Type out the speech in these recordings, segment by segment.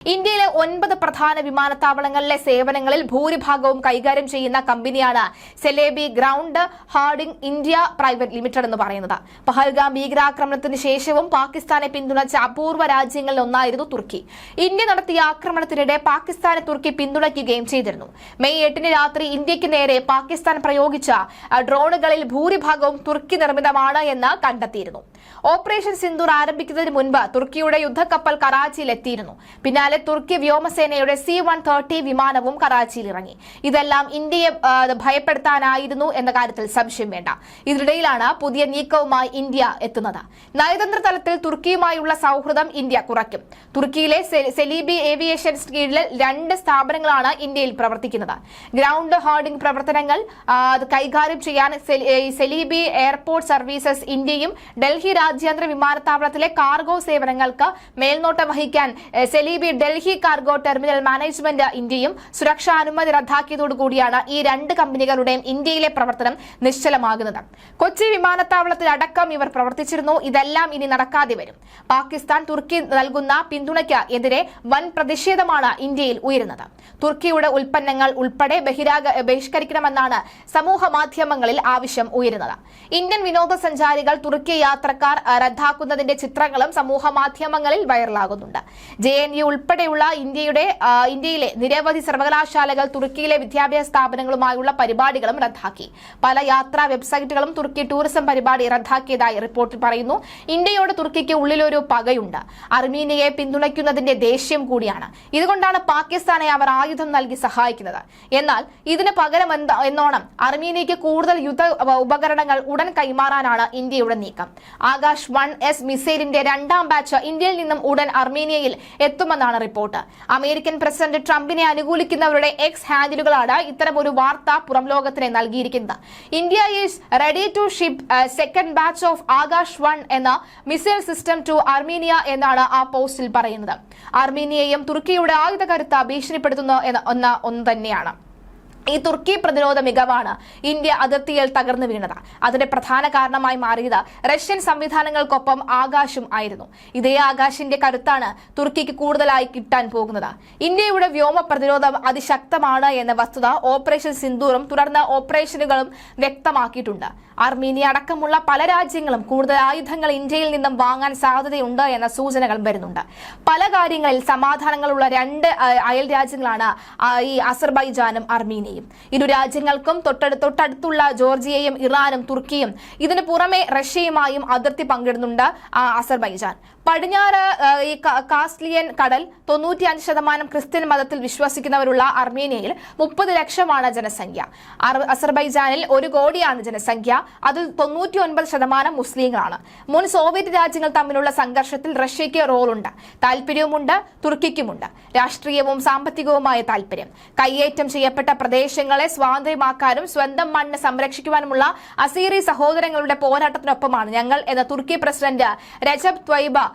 ഇന്ത്യയിലെ 9 പ്രധാന വിമാനത്താവളങ്ങളിലെ സേവനങ്ങളിൽ ഭൂരിഭാഗവും കൈകാര്യം ചെയ്യുന്ന കമ്പനിയാണ് Celebi ground handling India private limited എന്ന് പറയുന്നത്. പഹൽഗാം ഭീകരാക്രമണത്തിന് ശേഷവും പാകിസ്ഥാനെ പിന്തുണച്ച അപൂർവ രാജ്യങ്ങളിൽ ഒന്നായിരുന്നു തുർക്കി. ഇന്ത്യ നടത്തിയ ആക്രമണത്തിനിടെ പാകിസ്ഥാനെ തുർക്കി പിന്തുണയ്ക്കുകയും ചെയ്തിരുന്നു. മെയ് 8 രാത്രി ഇന്ത്യക്ക് നേരെ പാകിസ്ഥാൻ പ്രയോഗിച്ച ഡ്രോണുകളിൽ ഭൂരിഭാഗവും തുർക്കി നിർമ്മിതമാണ് എന്ന് കണ്ടെത്തിയിരുന്നു. ഓപ്പറേഷൻ സിന്ദൂർ ആരംഭിക്കുന്നതിന് മുൻപ് തുർക്കിയുടെ യുദ്ധക്കപ്പൽ കറാച്ചിയിൽ എത്തിയിരുന്നു. പിന്നാലെ തുർക്കി വ്യോമസേനയുടെ C-130 വിമാനവും കറാച്ചിയിൽ ഇറങ്ങി. ഇതെല്ലാം ഇന്ത്യയെ ഭയപ്പെടുത്താനായിരുന്നു എന്ന കാര്യത്തിൽ സംശയം വേണ്ട. ഇതിനിടയിലാണ് പുതിയ നീക്കവുമായി ഇന്ത്യ എത്തുന്നത്. നയതന്ത്ര തലത്തിൽ തുർക്കിയുമായുള്ള സൗഹൃദം ഇന്ത്യ കുറയ്ക്കും. തുർക്കിയിലെ സെലീബി ഏവിയേഷൻസ് കീഴിൽ 2 സ്ഥാപനങ്ങളാണ് ഇന്ത്യയിൽ പ്രവർത്തിക്കുന്നത്. ഗ്രൗണ്ട് ഹാർഡിംഗ് പ്രവർത്തനങ്ങൾ കൈകാര്യം ചെയ്യാൻ സെലീബി എയർപോർട്ട് സർവീസസ് ഇന്ത്യയും ഡൽഹി രാജ്യാന്തര വിമാനത്താവളത്തിലെ കാർഗോ സേവനങ്ങൾക്ക് മേൽനോട്ടം വഹിക്കാൻ സെലീബി ഡൽഹി കാർഗോ ടെർമിനൽ മാനേജ്മെന്റ് ഇന്ത്യയും സുരക്ഷാ അനുമതി റദ്ദാക്കിയതോടുകൂടിയാണ് ഈ 2 കമ്പനികളുടെയും ഇന്ത്യയിലെ പ്രവർത്തനം നിശ്ചലമാകുന്നത്. കൊച്ചി വിമാനത്താവളത്തിൽ അടക്കം ഇവർ പ്രവർത്തിച്ചിരുന്നു. ഇതെല്ലാം ഇനി നടക്കാതെ വരും. പാകിസ്ഥാൻ തുർക്കി നൽകുന്ന പിന്തുണയ്ക്ക് എതിരെ വൻ പ്രതിഷേധമാണ് ഇന്ത്യയിൽ ഉയരുന്നത്. തുർക്കിയുടെ ഉൽപ്പന്നങ്ങൾ ഉൾപ്പെടെ ബഹിഷ്കരിക്കണമെന്നാണ് സമൂഹ മാധ്യമങ്ങളിൽ ആവശ്യം ഉയരുന്നത്. ഇന്ത്യൻ വിനോദസഞ്ചാരികൾ തുർക്കി യാത്രക്കാർ റദ്ദാക്കുന്നതിന്റെ ചിത്രങ്ങളും സമൂഹ മാധ്യമങ്ങളിൽ വൈറലാകുന്നുണ്ട്. JNU ഉൾപ്പെടെയുള്ള ഇന്ത്യയിലെ നിരവധി സർവകലാശാലകൾ തുർക്കിയിലെ വിദ്യാഭ്യാസ സ്ഥാപനങ്ങളുമായുള്ള പരിപാടികളും റദ്ദാക്കി. പല യാത്രാ വെബ്സൈറ്റുകളും തുർക്കി ടൂറിസം പരിപാടി റദ്ദാക്കിയതായി റിപ്പോർട്ടിൽ പറയുന്നു. ഇന്ത്യയോട് തുർക്കിക്ക് ഉള്ളിലൊരു പകയുണ്ട്. അർമീനിയയെ പിന്തുണയ്ക്കുന്നതിന്റെ ദേഷ്യം കൂടിയാണ്. ഇതുകൊണ്ടാണ് പാകിസ്ഥാനെ അവർ ആയുധം നൽകി സഹായിക്കുന്നത്. എന്നാൽ ഇതിന് പകരം എന്നോണം അർമീനിയയ്ക്ക് കൂടുതൽ യുദ്ധ ഉപകരണങ്ങൾ ഉടൻ കൈമാറാനാണ് ഇന്ത്യയുടെ നീക്കം. ആകാശ് 1S മിസൈലിന്റെ 2ാം ബാച്ച് ഇന്ത്യയിൽ നിന്നും ഉടൻ അർമീനിയയിൽ എത്തുമെന്നാണ് റിപ്പോർട്ട്. അമേരിക്കൻ പ്രസിഡന്റ് ട്രംപിനെ അനുകൂലിക്കുന്നവരുടെ എക്സ് ഹാൻഡിലുകളാണ് ഇത്തരമൊരു വാർത്ത പുറം ലോകത്തിന് നൽകിയിരിക്കുന്നത്. India is ready to ship second batch of Akash 1 എന്ന മിസൈൽ സിസ്റ്റം ടു അർമീനിയ എന്നാണ് ആ പോസ്റ്റിൽ പറയുന്നത്. അർമീനിയയും തുർക്കിയുടെ ആയുധ കരുത്ത് ഭീഷണിപ്പെടുത്തുന്നു എന്ന ഒന്ന് തന്നെയാണ്. ഈ തുർക്കി പ്രതിരോധ മികവാണ് ഇന്ത്യ അതിർത്തിയിൽ തകർന്നു വീണത്. അതിന്റെ പ്രധാന കാരണമായി മാറിയത് റഷ്യൻ സംവിധാനങ്ങൾക്കൊപ്പം ആകാശും ആയിരുന്നു. ഇതേ ആകാശിന്റെ കരുത്താണ് തുർക്കിക്ക് കൂടുതലായി കിട്ടാൻ പോകുന്നത്. ഇന്ത്യയുടെ വ്യോമ പ്രതിരോധം അതിശക്തമാണ് എന്ന വസ്തുത ഓപ്പറേഷൻ സിന്ദൂറും തുടർന്ന് ഓപ്പറേഷനുകളും വ്യക്തമാക്കിയിട്ടുണ്ട്. അർമീനിയ അടക്കമുള്ള പല രാജ്യങ്ങളും കൂടുതൽ ആയുധങ്ങൾ ഇന്ത്യയിൽ നിന്നും വാങ്ങാൻ സാധ്യതയുണ്ട് എന്ന സൂചനകൾ വരുന്നുണ്ട്. പല കാര്യങ്ങളിൽ സമാധാനങ്ങളുള്ള 2 അയൽ രാജ്യങ്ങളാണ് ഈ അസർബൈജാനും അർമീനിയയും. ഇരു രാജ്യങ്ങൾക്കും തൊട്ടടുത്തുള്ള ജോർജിയയും ഇറാനും തുർക്കിയും ഇതിനു പുറമെ റഷ്യയുമായും അതിർത്തി പങ്കിടുന്നുണ്ട് അസർബൈജാൻ. പടിഞ്ഞാറ് ഈ കാസ്ലിയൻ കടൽ 95% ക്രിസ്ത്യൻ മതത്തിൽ വിശ്വസിക്കുന്നവരുള്ള അർമേനിയയിൽ 30 ലക്ഷമാണ് ജനസംഖ്യ. അസർബൈജാനിൽ 1 കോടിയാണ് ജനസംഖ്യ. അതിൽ 99% മുസ്ലിങ്ങളാണ്. മുൻ സോവിയറ്റ് രാജ്യങ്ങൾ തമ്മിലുള്ള സംഘർഷത്തിൽ റഷ്യയ്ക്ക് റോളുണ്ട്, താല്പര്യവുമുണ്ട്, തുർക്കിക്കുമുണ്ട്. രാഷ്ട്രീയവും സാമ്പത്തികവുമായ താല്പര്യം. കയ്യേറ്റം ചെയ്യപ്പെട്ട പ്രദേശങ്ങളെ സ്വാതന്ത്ര്യമാക്കാനും സ്വന്തം മണ്ണ് സംരക്ഷിക്കുവാനുമുള്ള അസീറി സഹോദരങ്ങളുടെ പോരാട്ടത്തിനൊപ്പമാണ് ഞങ്ങൾ എന്ന തുർക്കി പ്രസിഡന്റ് രജബ് ത്വയ്ബ്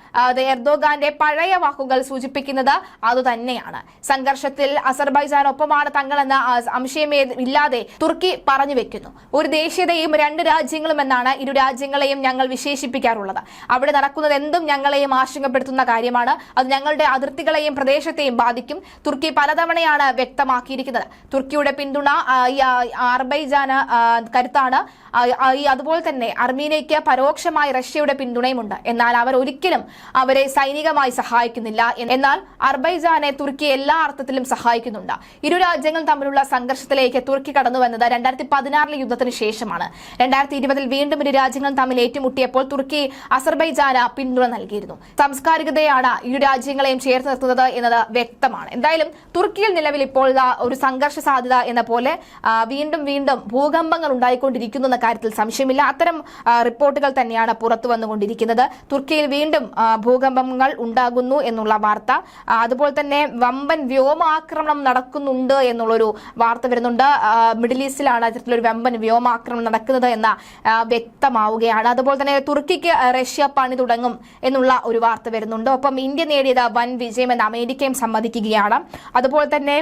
എർദോഗാന്റെ പഴയ വാക്കുകൾ സൂചിപ്പിക്കുന്നത് അതുതന്നെയാണ്. സംഘർഷത്തിൽ അസർബൈജാനൊപ്പമാണ് തങ്ങളെന്ന സംശയമേ ഇല്ലാതെ തുർക്കി പറഞ്ഞു വെക്കുന്നു. ഒരു ദേശീയതയും 2 രാജ്യങ്ങളും എന്നാണ് ഇരു രാജ്യങ്ങളെയും ഞങ്ങൾ വിശേഷിപ്പിക്കാറുള്ളത്. അവിടെ നടക്കുന്നത് എന്തും ഞങ്ങളെയും ആശങ്കപ്പെടുത്തുന്ന കാര്യമാണ്. അത് ഞങ്ങളുടെ അതിർത്തികളെയും പ്രദേശത്തെയും ബാധിക്കും. തുർക്കി പലതവണയാണ് വ്യക്തമാക്കിയിരിക്കുന്നത്. തുർക്കിയുടെ പിന്തുണ അസർബൈജാന് കരുത്താണ്. അതുപോലെ തന്നെ അർമീനിയയ്ക്ക് പരോക്ഷമായി റഷ്യയുടെ പിന്തുണയുമുണ്ട്. എന്നാൽ അവർ ഒരിക്കലും അവരെ സൈനികമായി സഹായിക്കുന്നില്ല. എന്നാൽ അസർബൈജാനെ തുർക്കി എല്ലാ അർത്ഥത്തിലും സഹായിക്കുന്നുണ്ട്. ഇരു രാജ്യങ്ങളും തമ്മിലുള്ള സംഘർഷത്തിലേക്ക് തുർക്കി കടന്നു വന്നത് 2016 യുദ്ധത്തിന് ശേഷമാണ്. 2020 വീണ്ടും ഇരു രാജ്യങ്ങളും തമ്മിൽ ഏറ്റുമുട്ടിയപ്പോൾ തുർക്കി അസർബൈജാന് പിന്തുണ നൽകിയിരുന്നു. സാംസ്കാരികതയാണ് ഇരു രാജ്യങ്ങളെയും ചേർത്ത് നിർത്തുന്നത് എന്നത് വ്യക്തമാണ്. എന്തായാലും തുർക്കിയിൽ നിലവിൽ ഇപ്പോൾ ഒരു സംഘർഷ സാധ്യത എന്ന പോലെ വീണ്ടും ഭൂകമ്പങ്ങൾ ഉണ്ടായിക്കൊണ്ടിരിക്കുന്നു എന്ന കാര്യത്തിൽ സംശയമില്ല. അത്തരം റിപ്പോർട്ടുകൾ തന്നെയാണ് പുറത്തു വന്നുകൊണ്ടിരിക്കുന്നത്. തുർക്കിയിൽ വീണ്ടും ഭൂകമ്പങ്ങൾ ഉണ്ടാകുന്നു എന്നുള്ള വാർത്ത, അതുപോലെ തന്നെ വമ്പൻ വ്യോമാക്രമണം നടക്കുന്നുണ്ട് എന്നുള്ളൊരു വാർത്ത വരുന്നുണ്ട്. മിഡിൽ ഈസ്റ്റിലാണ് ഇത്തരത്തിലൊരു വമ്പൻ വ്യോമാക്രമണം നടക്കുന്നത് എന്ന വ്യക്തമാവുകയാണ്. അതുപോലെ തന്നെ തുർക്കിക്ക് റഷ്യ പണി തുടങ്ങും എന്നുള്ള ഒരു വാർത്ത വരുന്നുണ്ട്. ഒപ്പം ഇന്ത്യ നേടിയത് വൻ വിജയമെന്ന് അമേരിക്കയും സമ്മതിക്കുകയാണ്. അതുപോലെ തന്നെ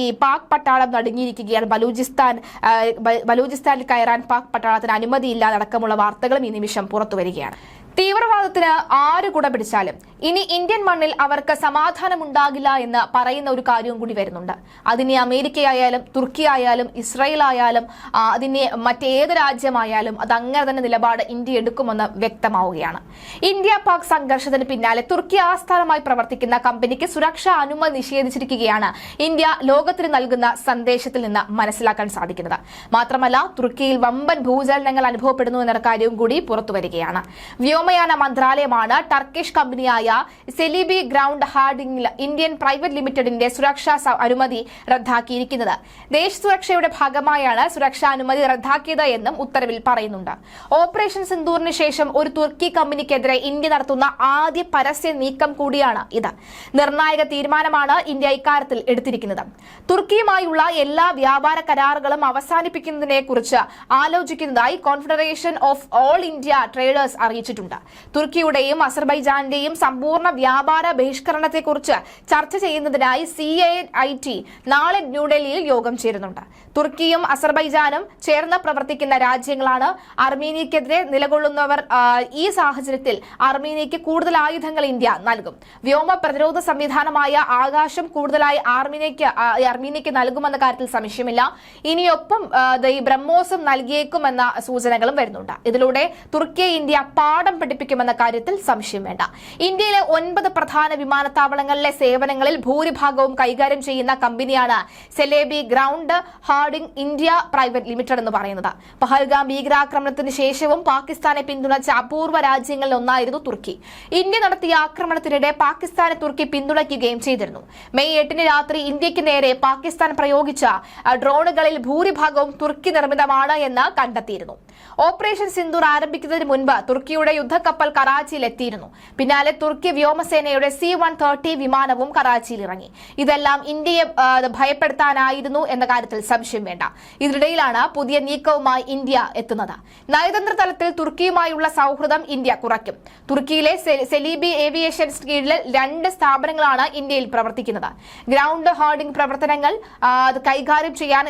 ഈ പാക് പട്ടാളം നടുങ്ങിയിരിക്കുകയാണ്. ബലൂചിസ്ഥാനിൽ കയറാൻ പാക് പട്ടാളത്തിന് അനുമതിയില്ലാതടക്കമുള്ള വാർത്തകളും ഈ നിമിഷം പുറത്തു വരികയാണ്. തീവ്രവാദത്തിന് ആര് കുട പിടിച്ചാലും ഇനി ഇന്ത്യൻ മണ്ണിൽ അവർക്ക് സമാധാനമുണ്ടാകില്ല എന്ന് പറയുന്ന ഒരു കാര്യവും കൂടി വരുന്നുണ്ട്. അതിനി അമേരിക്കയായാലും തുർക്കി ആയാലും ഇസ്രായേൽ ആയാലും അതിനെ മറ്റേത് രാജ്യമായാലും അത് അങ്ങനെ തന്നെ നിലപാട് ഇന്ത്യ എടുക്കുമെന്ന് വ്യക്തമാവുകയാണ്. ഇന്ത്യ പാക് സംഘർഷത്തിന് പിന്നാലെ തുർക്കി ആസ്ഥാനമായി പ്രവർത്തിക്കുന്ന കമ്പനിക്ക് സുരക്ഷാ അനുമതി നിഷേധിച്ചിരിക്കുകയാണ് ഇന്ത്യ ലോകത്തിന് നൽകുന്ന സന്ദേശത്തിൽ നിന്ന് മനസ്സിലാക്കാൻ സാധിക്കുന്നത്. മാത്രമല്ല തുർക്കിയിൽ വമ്പൻ ഭൂചലനങ്ങൾ അനുഭവപ്പെടുന്നു എന്ന കാര്യവും കൂടി പുറത്തുവരികയാണ്. വ്യോമയാന മന്ത്രാലയമാണ് ടർക്കിഷ് കമ്പനിയായ സെലിബി ഗ്രൗണ്ട് ഹാർഡിംഗ് ഇന്ത്യൻ പ്രൈവറ്റ് ലിമിറ്റഡിന്റെ സുരക്ഷാ അനുമതി റദ്ദാക്കിയിരിക്കുന്നത്. ദേശ സുരക്ഷയുടെ ഭാഗമായാണ് സുരക്ഷാ അനുമതി റദ്ദാക്കിയത് എന്നും ഉത്തരവിൽ പറയുന്നുണ്ട്. ഓപ്പറേഷൻ സിന്ദൂറിന് ശേഷം ഒരു തുർക്കി കമ്പനിക്കെതിരെ ഇന്ത്യ നടത്തുന്ന ആദ്യ പരസ്യ നീക്കം കൂടിയാണ് ഇത്. നിർണായക തീരുമാനമാണ് ഇന്ത്യ ഇക്കാര്യത്തിൽ എടുത്തിരിക്കുന്നത്. തുർക്കിയുമായുള്ള എല്ലാ വ്യാപാര കരാറുകളും അവസാനിപ്പിക്കുന്നതിനെ കുറിച്ച് ആലോചിക്കുന്നതായി confederation of all India traders അറിയിച്ചിട്ടുണ്ട്. തുർക്കിയുടെയും അസർബൈജാന്റെയും സമ്പൂർണ്ണ വ്യാപാര ബഹിഷ്കരണത്തെക്കുറിച്ച് ചർച്ച ചെയ്യുന്നതിനായി CAIT നാളെ ന്യൂഡൽഹിയിൽ യോഗം ചേരുന്നുണ്ട്. തുർക്കിയും അസർബൈജാനും ചേർന്ന് പ്രവർത്തിക്കുന്ന രാജ്യങ്ങളാണ്. അർമീനിയക്കെതിരെ നിലകൊള്ളുന്നവർ. ഈ സാഹചര്യത്തിൽ അർമീനിയയ്ക്ക് കൂടുതൽ ആയുധങ്ങൾ ഇന്ത്യ നൽകും. വ്യോമ പ്രതിരോധ സംവിധാനമായ ആകാശം കൂടുതലായി അർമീനിയയ്ക്ക് നൽകുമെന്ന കാര്യത്തിൽ സംശയമില്ല. ഇനിയൊപ്പം ഈ ബ്രഹ്മോസും നൽകിയേക്കുമെന്ന സൂചനകളും വരുന്നുണ്ട്. ഇതിലൂടെ തുർക്കിയെ ഇന്ത്യ പാഠം പഠിപ്പിക്കുമെന്ന കാര്യത്തിൽ സംശയം വേണ്ട. ഇന്ത്യയിലെ 9 പ്രധാന വിമാനത്താവളങ്ങളിലെ സേവനങ്ങളിൽ ഭൂരിഭാഗവും കൈകാര്യം ചെയ്യുന്ന കമ്പനിയാണ് Celebi ground handling India private limited എന്ന് പറയുന്നത്. പഹൽഗാം ഭീകരാക്രമണത്തിന് ശേഷവും പാകിസ്ഥാനെ പിന്തുണച്ച അപൂർവ രാജ്യങ്ങളിൽ ഒന്നായിരുന്നു തുർക്കി. ഇന്ത്യ നടത്തിയ ആക്രമണത്തിനിടെ പാകിസ്ഥാനെ തുർക്കി പിന്തുണയ്ക്കുകയും ചെയ്തിരുന്നു. മെയ് 8 രാത്രി ഇന്ത്യക്ക് നേരെ പാകിസ്ഥാൻ പ്രയോഗിച്ച ഡ്രോണുകളിൽ ഭൂരിഭാഗവും തുർക്കി നിർമ്മിതമാണ് എന്ന് കണ്ടെത്തിയിരുന്നു. ഓപ്പറേഷൻ സിന്ദൂർ ആരംഭിക്കുന്നതിന് മുൻപ് തുർക്കിയുടെ യുദ്ധക്കപ്പൽ കറാച്ചിയിൽ എത്തിയിരുന്നു. പിന്നാലെ തുർക്കി വ്യോമസേനയുടെ C-130 വിമാനവും കറാച്ചിയിൽ ഇറങ്ങി. ഇതെല്ലാം ഇന്ത്യയെ ഭയപ്പെടുത്താനായിരുന്നു എന്ന കാര്യത്തിൽ സംശയം വേണ്ട. ഇതിനിടയിലാണ് പുതിയ നീക്കവുമായി ഇന്ത്യ എത്തുന്നത്. നയതന്ത്ര തലത്തിൽ തുർക്കിയുമായുള്ള സൗഹൃദം ഇന്ത്യ കുറയ്ക്കും. തുർക്കിയിലെ സെലീബി ഏവിയേഷൻസ് കീഴിൽ 2 സ്ഥാപനങ്ങളാണ് ഇന്ത്യയിൽ പ്രവർത്തിക്കുന്നത്. ഗ്രൗണ്ട് ഹാർഡിംഗ് പ്രവർത്തനങ്ങൾ കൈകാര്യം ചെയ്യാൻ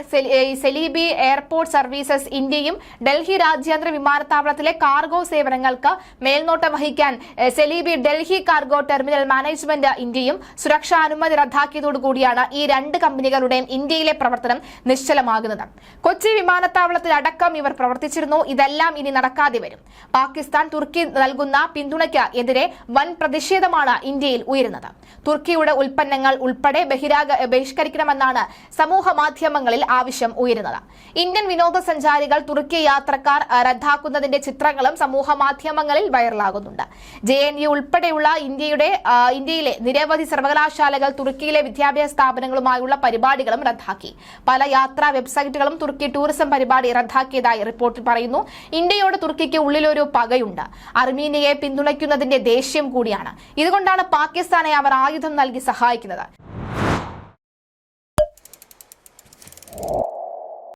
സെലീബി എയർപോർട്ട് സർവീസസ് ഇന്ത്യയും ഡൽഹി രാജ്യാന്തര വിമാനത്താവളത്തിലെ കാർഗോ സേവനങ്ങൾക്ക് മേൽനോട്ടം വഹിക്കാൻ സെലീബി ഡൽഹി കാർഗോ ടെർമിനൽ മാനേജ്മെന്റ് ഇന്ത്യയും സുരക്ഷാ അനുമതി റദ്ദാക്കിയതോടുകൂടിയാണ് ഈ 2 കമ്പനികളുടെയും ഇന്ത്യയിലെ പ്രവർത്തനം നിശ്ചലമാകുന്നത്. കൊച്ചി വിമാനത്താവളത്തിൽ അടക്കം ഇവർ പ്രവർത്തിച്ചിരുന്നു. ഇതെല്ലാം ഇനി നടക്കാതെ വരും. പാകിസ്ഥാൻ തുർക്കി നൽകുന്ന പിന്തുണയ്ക്ക് എതിരെ വൻ പ്രതിഷേധമാണ് ഇന്ത്യയിൽ ഉയരുന്നത്. തുർക്കിയുടെ ഉൽപ്പന്നങ്ങൾ ഉൾപ്പെടെ ബഹിഷ്കരിക്കണമെന്നാണ് സമൂഹ മാധ്യമങ്ങളിൽ ആവശ്യം ഉയരുന്നത്. ഇന്ത്യൻ വിനോദസഞ്ചാരികൾ തുർക്കി യാത്രക്കാർ റദ്ദാക്കുന്നതിന്റെ ചിത്രങ്ങളും സമൂഹ മാധ്യമങ്ങളിൽ വൈറലാകുന്നുണ്ട്. JNU ഉൾപ്പെടെയുള്ള ഇന്ത്യയിലെ നിരവധി സർവകലാശാലകൾ തുർക്കിയിലെ വിദ്യാഭ്യാസ സ്ഥാപനങ്ങളുമായുള്ള പരിപാടികളും റദ്ദാക്കി. പല യാത്രാ വെബ്സൈറ്റുകളും തുർക്കി ടൂറിസം പരിപാടി റദ്ദാക്കിയതായി റിപ്പോർട്ടിൽ പറയുന്നു. ഇന്ത്യയോട് തുർക്കിക്ക് ഉള്ളിലൊരു പകയുണ്ട്. അർമീനിയയെ പിന്തുണയ്ക്കുന്നതിന്റെ ദേഷ്യം കൂടിയാണ്. ഇതുകൊണ്ടാണ് പാകിസ്ഥാനെ അവർ ആയുധം നൽകി സഹായിക്കുന്നത്.